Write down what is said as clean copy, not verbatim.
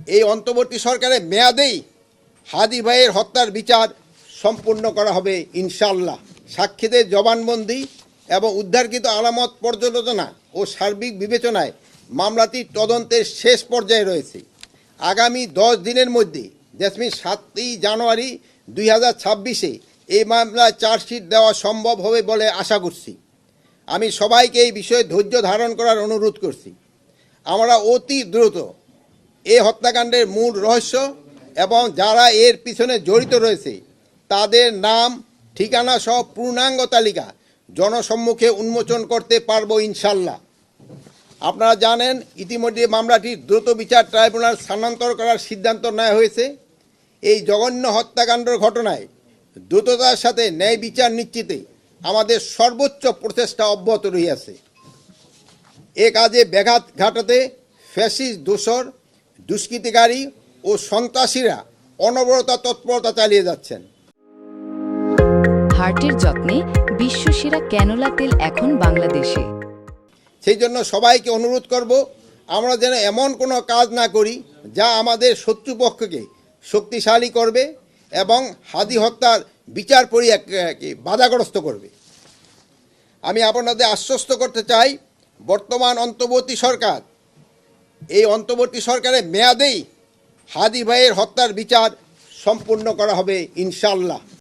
এই অন্তর্বর্তী সরকারের মেয়াদেই হাদি ভাইয়ের হত্যার বিচার সম্পূর্ণ করা হবে ইনশাআল্লাহ। সাক্ষীদের জবানবন্দি এবং উদ্ধারকৃত আলামত পর্যালোচনা ও সার্বিক বিবেচনায় মামলাটি তদন্তের শেষ পর্যায়ে রয়েছে। আগামী 10 দিনের মধ্যে জেসমিন 7ই জানুয়ারি 2026 এই মামলায় চার্জশিট দেওয়া সম্ভব হবে বলে আশা করছি। আমি সবাইকে এই বিষয়ে ধৈর্য ধারণ করার অনুরোধ করছি। আমরা অতি দ্রুত এই হত্যাকাণ্ডের মূল রহস্য এবং যারা এর পিছনে জড়িত রয়েছে তাদের নাম ঠিকানা সহ পূর্ণাঙ্গ তালিকা জনসম্মুখে উন্মোচন করতে পারবো ইনশাল্লাহ। আপনারা জানেন ইতিমধ্যে মামলাটি দ্রুত বিচার ট্রাইব্যুনাল স্থানান্তর করার সিদ্ধান্ত নেওয়া হয়েছে। এই জঘন্য হত্যাকাণ্ডের ঘটনায় দ্রুততার সাথে ন্যায় বিচার নিশ্চিতে আমাদের সর্বোচ্চ প্রচেষ্টা অব্যাহত রহিয়াছে। এ কাজে ব্যাঘাত ঘটাতে ফ্যাসিস্ট দোসর, দুষ্কৃতিকারী ও সন্ত্রাসীরা অনবরত তৎপরতা চালিয়ে যাচ্ছেন। হার্টের যত্নে বিশ্বসেরা ক্যানোলা তেল এখন বাংলাদেশে। সেই জন্য সবাইকে অনুরোধ করব, আমরা যেন এমন কোনো কাজ না করি যা আমাদের শত্রুপক্ষকে শক্তিশালী করবে এবং হাদি হত্যার বিচার প্রক্রিয়াকে বাধাগ্রস্ত করবে। আমি আপনাদের আশ্বস্ত করতে চাই, বর্তমান অন্তর্বর্তী সরকার, এই অন্তর্বর্তী সরকারের মেয়াদেই হাদি ভাইয়ের হত্যার বিচার সম্পূর্ণ করা হবে ইনশাআল্লাহ।